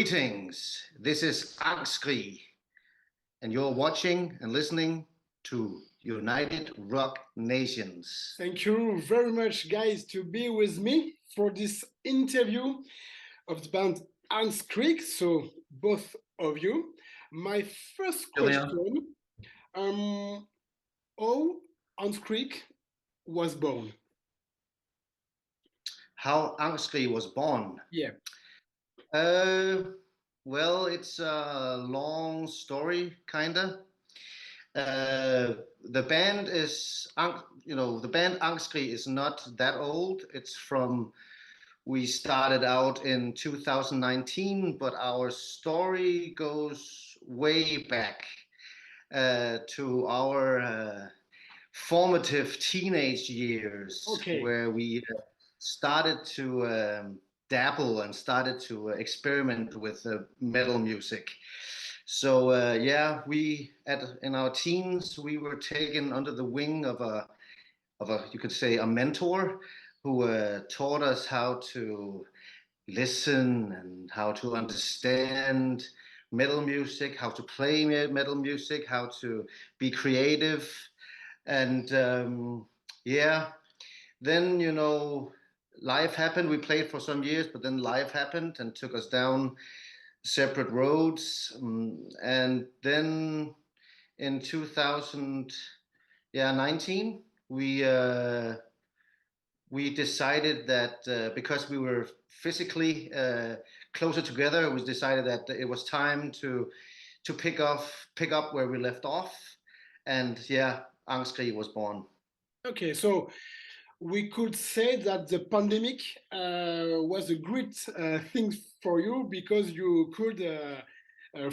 Greetings, this is Angstkrig, and you're watching and listening to United Rock Nations. Thank you very much, guys, to be with me for this interview of the band Angstkrig. So, both of you. My first question, how Angstkrig was born? How Angstkrig was born? Yeah. Well, it's a long story, kinda. The band is, the band Angstkrig is not that old. We started out in 2019, but our story goes way back to our formative teenage years, Okay. where we started to dabble and started to experiment with metal music. So yeah, in our teens we were taken under the wing of a you could say a mentor who taught us how to listen and how to understand metal music, how to play metal music, how to be creative, and yeah. Then life happened. We played for some years, but then life happened and took us down separate roads. And then in 2019, we decided that because we were physically closer together, it was decided that it was time to pick up where we left off, and yeah, Angstkrig was born. Okay, so we could say that the pandemic was a great thing for you because you could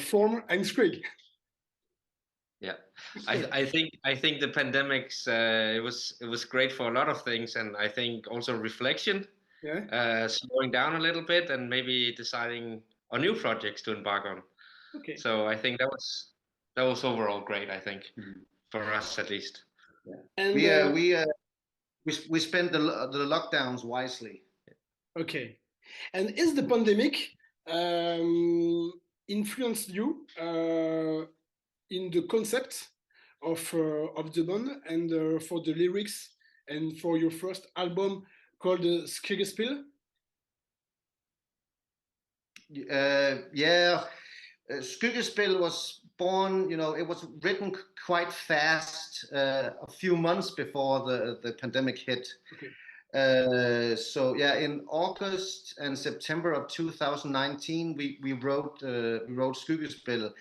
form Angstkrig. Yeah, I think the pandemics it was great for a lot of things, and I think also reflection, slowing down a little bit, and maybe deciding on new projects to embark on. Okay. So I think that was overall great. I think for us at least. Yeah. And we spent the lockdowns wisely. Okay, and is the pandemic influenced you in the concept of the band and for the lyrics and for your first album called Skrigespil? Yeah, Skrigespil was born. It was written quite fast, a few months before the pandemic hit. Okay. So yeah, in August and September of 2019, we wrote Skrigespil,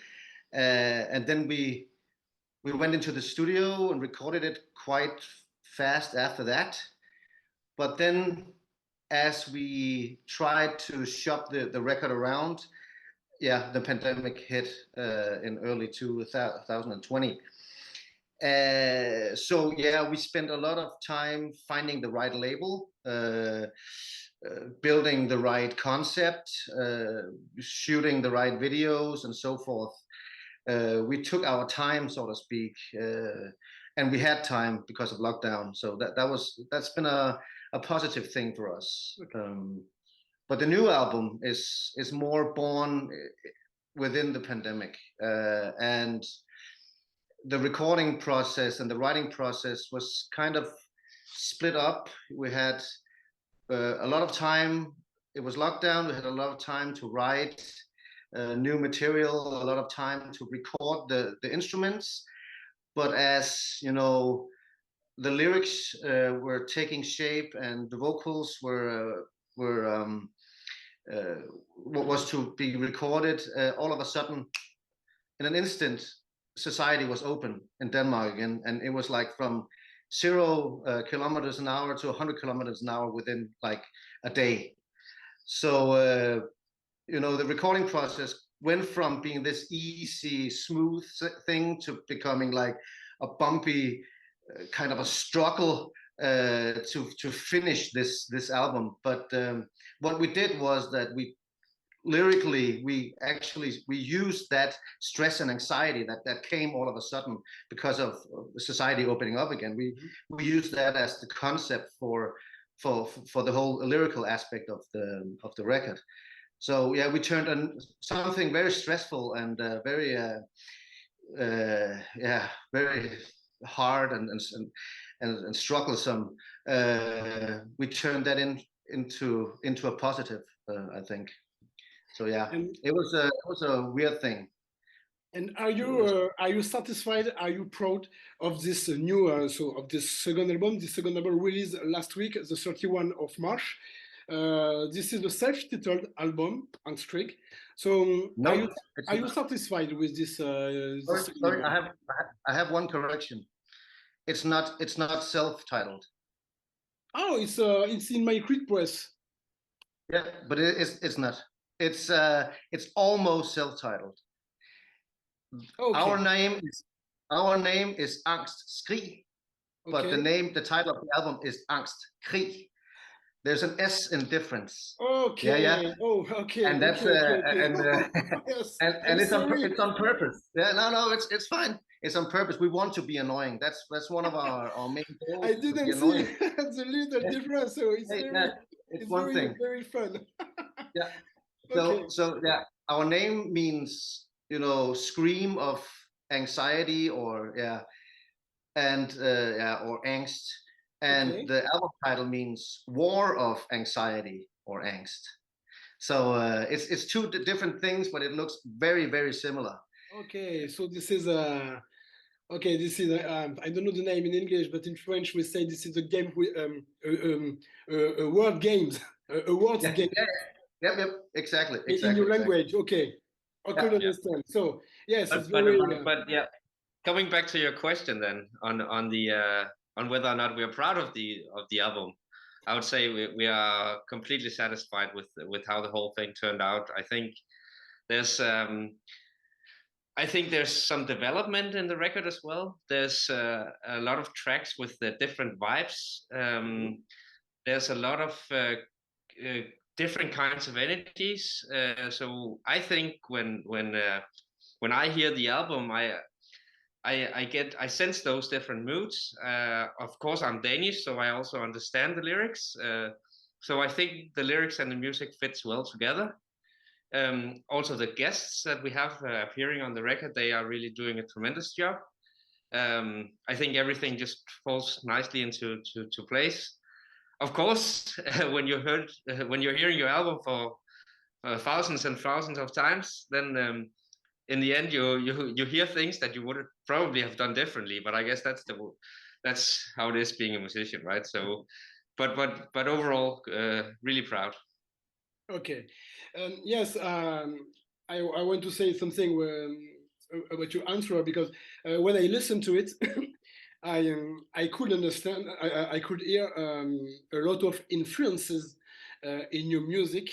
and then we went into the studio and recorded it quite fast after that. But then, as we tried to shop the record around, yeah, the pandemic hit in early 2020. So yeah, we spent a lot of time finding the right label, building the right concept, shooting the right videos, and so forth. We took our time, so to speak, and we had time because of lockdown. So that's been a positive thing for us. Okay. But the new album is more born within the pandemic, and the recording process and the writing process was kind of split up. We had a lot of time. It was lockdown. We had a lot of time to write new material, a lot of time to record the instruments. But as you know, the lyrics were taking shape and the vocals were what was to be recorded. All of a sudden, in an instant, society was open in Denmark again, and it was like from 0 kilometers an hour to 100 kilometers an hour within like a day. So the recording process went from being this easy, smooth thing to becoming like a bumpy kind of a struggle to finish this album. But what we did was that lyrically we used that stress and anxiety that came all of a sudden because of society opening up again. We used that as the concept for the whole lyrical aspect of the record. So yeah, we turned on something very stressful and very yeah, very hard and strugglesome. We turned that into a positive, I think. So yeah, And it was a weird thing. and It are you satisfied? Are you proud of this new of this second album? This second album released last week, the 31 of March. This is the self-titled album, Angstkrig. So no, it's are you not. satisfied with this this Sorry, second sorry, album? I have one correction. It's not self-titled. Oh, it's in my Creek Press. Yeah, but it's not. It's almost self-titled. Our Okay, name is our name is ANGSTSKRIG, but okay, the title of the album is ANGSTKRIG. There's an S in difference. Yeah, yeah, okay. Oh, okay, and that's okay, okay, okay. and Yes, and I'm sorry. it's on purpose. Yeah, no, it's fine. It's on purpose. We want to be annoying. That's one of our main goals I is to be didn't see annoying. the little difference, so Hey, yeah, it's it's one thing. very fun. Yeah. Okay, So yeah, our name means, you know, scream of anxiety or yeah, and yeah, or angst. And okay, the album title means war of anxiety or angst. So it's two different things, but it looks very similar. okay. So this is okay. This is I don't know the name in English, but in French we say this is a game with a word games, a words Yeah, game yeah, yep, exactly, in your exactly. language. Okay, I could Yeah, Yeah. understand. So yes, it's But very yeah, coming back to your question then on the on whether or not we're proud of the album, I would say we are completely satisfied with how the whole thing turned out. There's um I think there's some development in the record as well. There's a lot of tracks with the different vibes. There's a lot of uh, different kinds of energies. So I think when I hear the album, I sense those different moods. Of course, I'm Danish, so I also understand the lyrics. So I think the lyrics and the music fits well together. Also, the guests that we have appearing on the record, they are really doing a tremendous job. I think everything just falls nicely into place. Of course, when you're hearing your album for thousands and thousands of times, then in the end you hear things that you would probably have done differently. But I guess that's how it is being a musician, right? So, but overall, really proud. okay. Yes, I want to say something about your answer because when I listened to it, I could understand, I could hear a lot of influences in your music.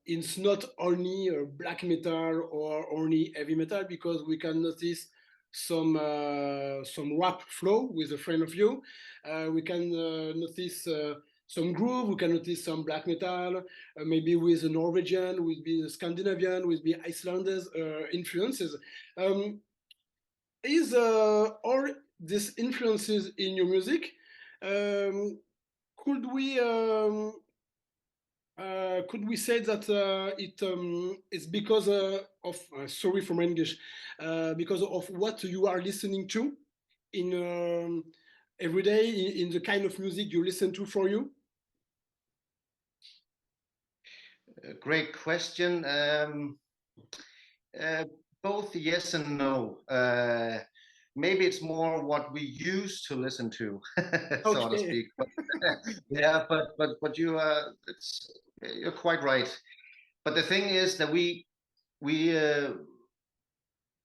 It's not only black metal or only heavy metal because we can notice some rap flow with a friend of you. We can notice some groove. We can notice some black metal, maybe with a Norwegian, with the Scandinavian, with the Icelanders influences. Is all these influences in your music? Um, could we say that it's because of sorry for my English, because of what you are listening to in every day in the kind of music you listen to for you? Great question. Uh, Both yes and no. Maybe it's more what we used to listen to, so to Okay. speak. But, yeah, but you're quite right. But the thing is that we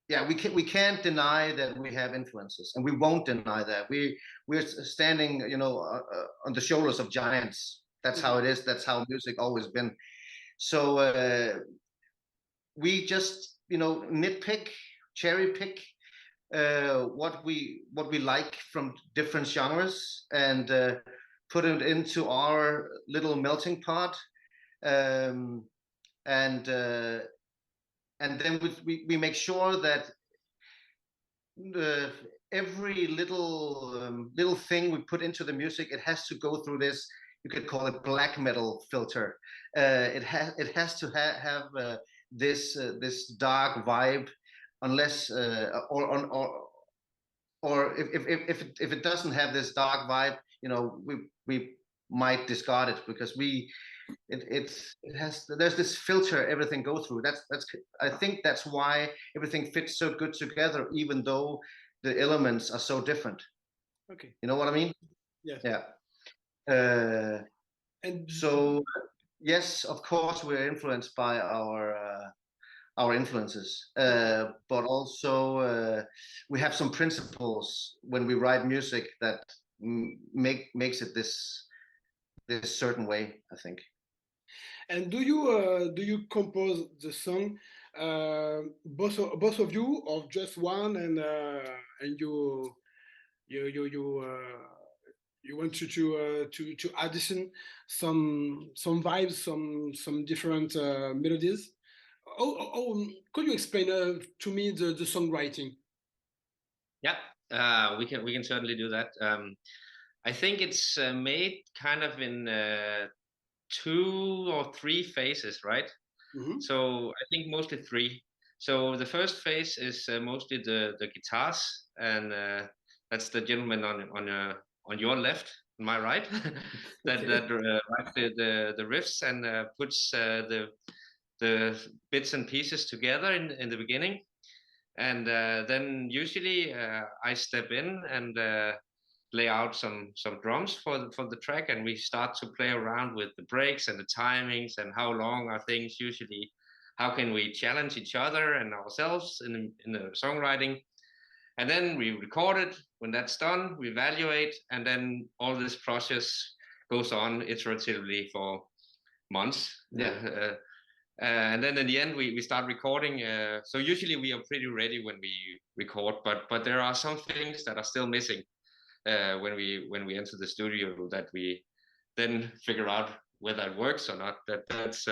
yeah, we can't deny that we have influences, and we won't deny that. We're standing, you know, on the shoulders of giants. That's how it is. That's how music always been. So we just, you know, nitpick, cherry pick what we like from different genres and put it into our little melting pot. Um, and and then we make sure that every little thing we put into the music, it has to go through this, you could call it black metal filter. It has to have this dark vibe, unless or if it doesn't have this dark vibe, we might discard it, because it has, there's this filter everything go through. That's I think that's why everything fits so good together, even though the elements are so different. Okay. You know what I mean? Yes. Yeah. And so yes, of course we're influenced by our influences, but also we have some principles when we write music that makes it this certain way, I think. And do you compose the song, both of you, or just one, and you want to addition some vibes, some different melodies? Could you explain to me the songwriting? Yeah, we can certainly do that. I think it's made kind of in 2 or 3 phases, right? Mm-hmm. So I think mostly 3. So the first phase is mostly the guitars, and that's the gentleman on your left, my right, that writes the riffs and puts the bits and pieces together in the beginning, and then usually I step in and lay out some drums for the track, and we start to play around with the breaks and the timings and how long are things usually, how can we challenge each other and ourselves in the songwriting, and then we record it. When that's done, we evaluate, and then all this process goes on iteratively for months. Yeah. And then in the end, we start recording. So usually we are pretty ready when we record, but there are some things that are still missing when we enter the studio, that we then figure out whether it works or not. That's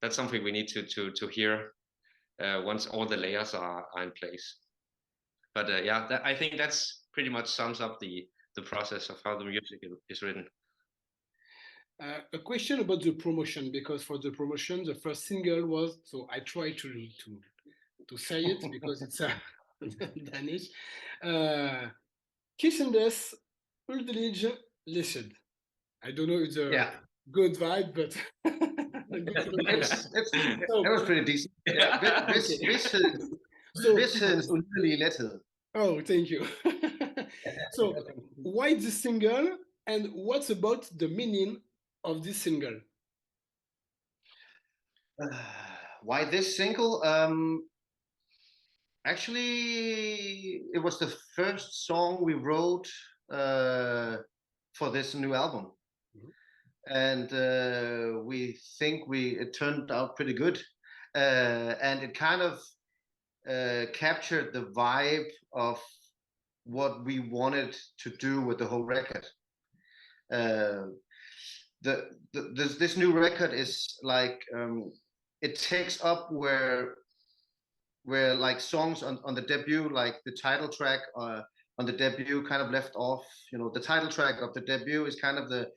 something we need to hear once all the layers are in place. But yeah, I think that's pretty much sums up the process of how the music is written. A question about the promotion, because for the promotion, the first single was, so I try to say it because it's Danish. Kissendes Uldelige Lished. I don't know if it's a good vibe, but that was pretty decent. Yeah. This is really little. Oh, thank you. So why this single, and what's about the meaning of this single? Why this single? Actually, it was the first song we wrote for this new album, and we think it turned out pretty good, and it kind of captured the vibe of what we wanted to do with the whole record. This new record is like it takes up where like songs on the debut, like the title track on the debut, kind of left off. The title track of the debut is kind of the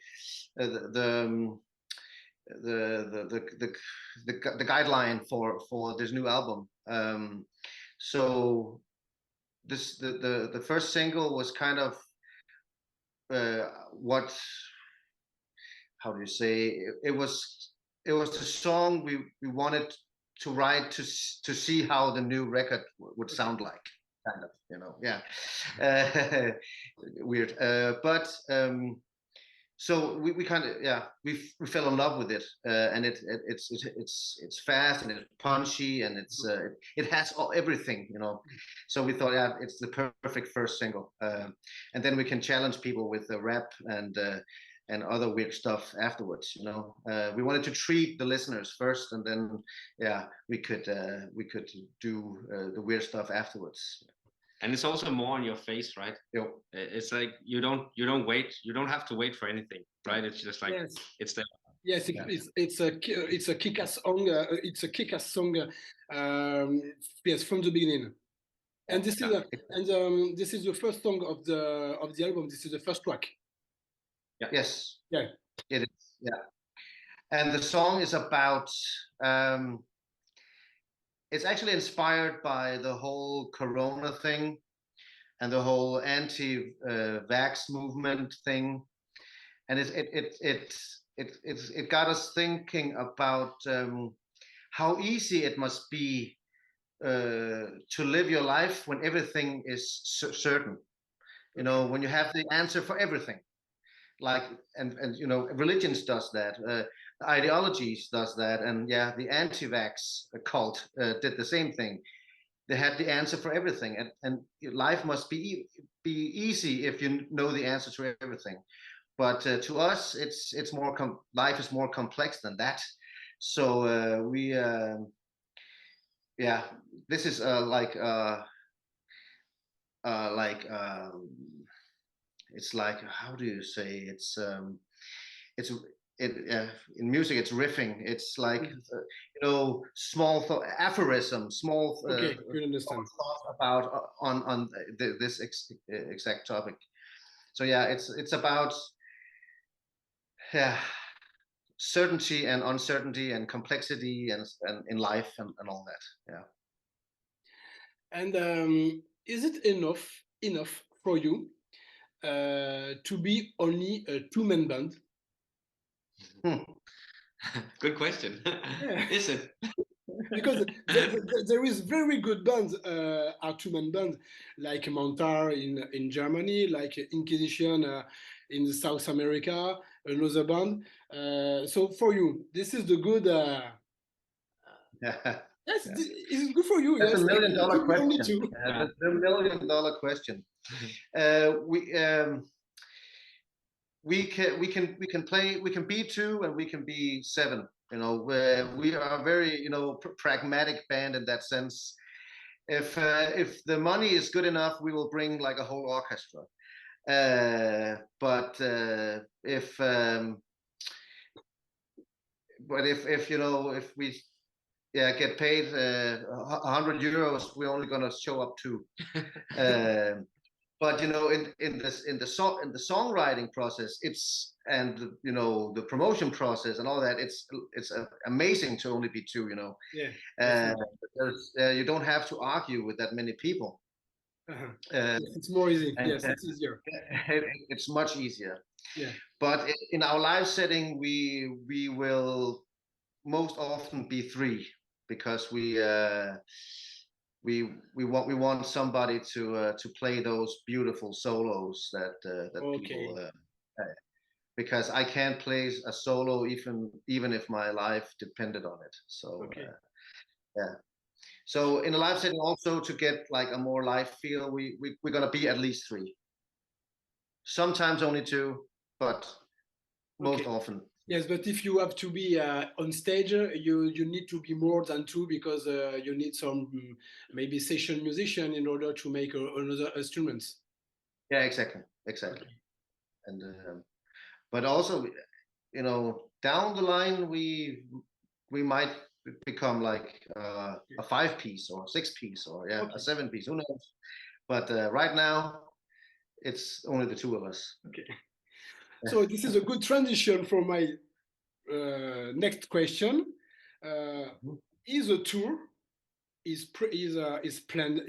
guideline for this new album. So the first single was kind of how do you say, it was the song we wanted to write to see how the new record would sound like, kind of, weird, but so we kind of, we fell in love with it, and it's fast and it's punchy and it has everything, so we thought, it's the perfect first single, and then we can challenge people with the rap and other weird stuff afterwards. We wanted to treat the listeners first, and then we could do the weird stuff afterwards. And it's also more on your face, right? Yep. It's like you don't wait. You don't have to wait for anything, right? It's just like, yes. It's there. Yes, it's a kick-ass song. It's a kick-ass song. Yes, from the beginning. And this is this is the first song of the album. This is the first track. Yeah. Yes. Yeah. It is, yeah. And the song is about, it's actually inspired by the whole Corona thing and the whole anti-vax movement thing. And it got us thinking about how easy it must be to live your life when everything is certain. You know, when you have the answer for everything. Like, and you know, religions does that, ideologies does that, and yeah, the anti-vax cult did the same thing. They had the answer for everything, and life must be easy if you know the answer to everything. But to us, it's more life is more complex than that. So yeah, this is like it's like, how do you say, it's it in music it's riffing. It's like you know, small aphorism, small Okay, good understand. thoughts about on this exact topic. So yeah, it's about, yeah, certainty and uncertainty and complexity and in life and all that. Yeah. And is it enough for you to be only a two-man band? Good question. Yeah. Is it? Because there is very good bands, are two-man bands, like Montar in Germany, like Inquisition in South America, another band. So for you, this is the good. Yeah. Yes, it is good for you. That's Yes, a million dollar to be only question. two. Yeah, that's a million dollar question. We can play, we can be two and we can be seven. You know, we are very, you know, pragmatic band in that sense. If the money is good enough, we will bring like a whole orchestra. But if you know, if we get paid 100 euros, we're only gonna show up two. But you know, in the songwriting process, it's, and you know, the promotion process and all that, it's amazing to only be two. You know, Yeah, you don't have to argue with that many people. yes, it's more easy. And, Yes, it's easier. it's much easier. Yeah. But in our live setting, we will most often be three, because we want somebody to play those beautiful solos that Okay. people because I can't play a solo even if my life depended on it. So Okay. yeah. So in a live setting, also to get like a more live feel, we're gonna be at least three. Sometimes only two, but most often. Yes, but if you have to be on stage, you need to be more than two, because you need some maybe session musician in order to make another instruments. Yeah, exactly. And but also, you know, down the line we might become like a 5-piece or 6-piece or a 7-piece. Who knows? But right now, it's only the two of us. Okay. So this is a good transition for my next question. Is a tour is planned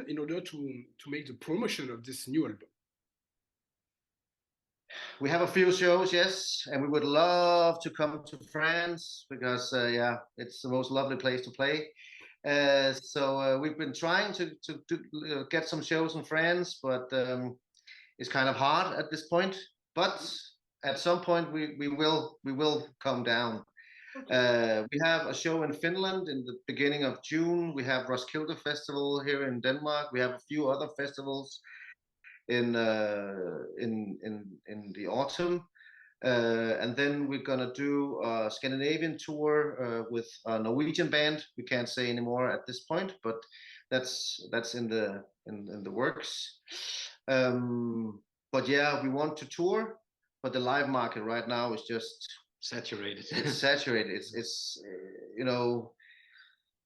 in order to make the promotion of this new album? We have a few shows, yes, and we would love to come to France, because yeah, it's the most lovely place to play. So we've been trying to get some shows in France, but it's kind of hard at this point. But at some point we will come down. We have a show in Finland in the beginning of June. We have Roskilde Festival here in Denmark. We have a few other festivals in the autumn, and then we're gonna do a Scandinavian tour with a Norwegian band. We can't say anymore at this point, but that's in the works. But yeah, we want to tour, but the live market right now is just saturated. It's saturated. It's you know,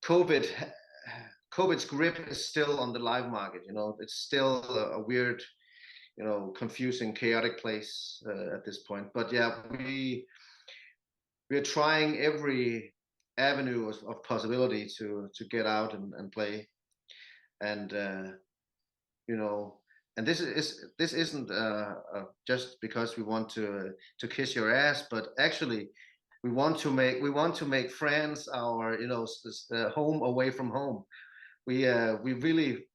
COVID's grip is still on the live market. You know, it's still a weird, you know, confusing, chaotic place at this point. But yeah, we're trying every avenue of possibility to get out and play, and you know, and this isn't just because we want to kiss your ass, but actually we want to make France our, you know, home away from home. We really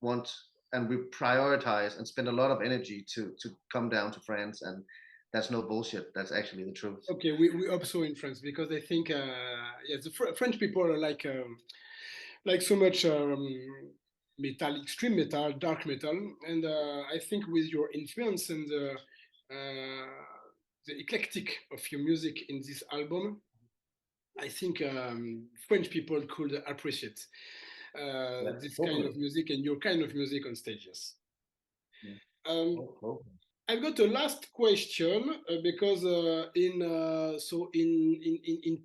want, and we prioritize and spend a lot of energy to come down to France, and that's no bullshit. That's actually the truth. Okay, we hope so in France, because I think yes, the French people are like so much metal, extreme metal, dark metal, and I think with your influence and the eclectic of your music in this album, I think French people could appreciate this kind of music and your kind of music on stages. I've got a last question because in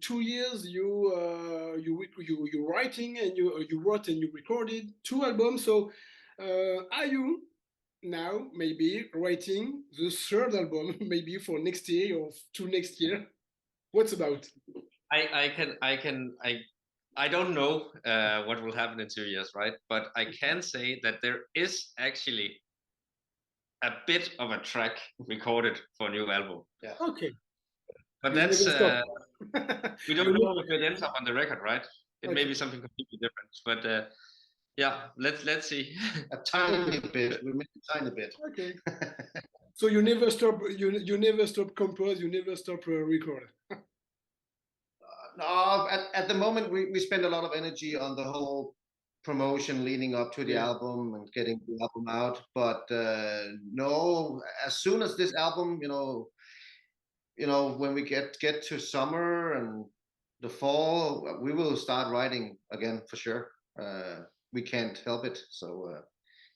2 years you writing and you wrote and you recorded 2 albums. So are you now maybe writing the 3rd album maybe for next year or to next year? What's about? I don't know what will happen in 2 years, right? But I can say that there is actually a bit of a track recorded for a new album. Yeah. Okay. But that's we don't know if it ends up on the record, right? It may be something completely different. But yeah, let's see. A tiny bit. We make a tiny bit. Okay. So you never stop. You never stop compose. You never stop record. No, at the moment we spend a lot of energy on the whole promotion leading up to the album and getting the album out. But no, as soon as this album, you know, when we get to summer and the fall, we will start writing again for sure. We can't help it, so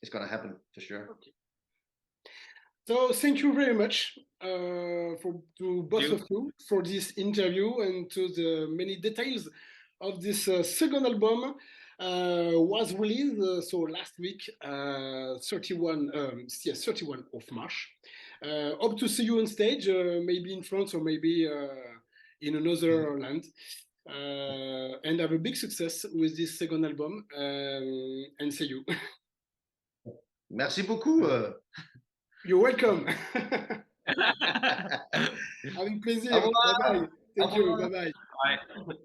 it's gonna happen for sure. Okay. So thank you very much to both of you for this interview and to the many details of this 2nd album. Was released so last week, 31 of March. Hope to see you on stage, maybe in France or maybe in another land. And have a big success with this 2nd album. And see you. Merci beaucoup. You're welcome. Avec plaisir. Bye bye. Thank you. Bye bye. Bye.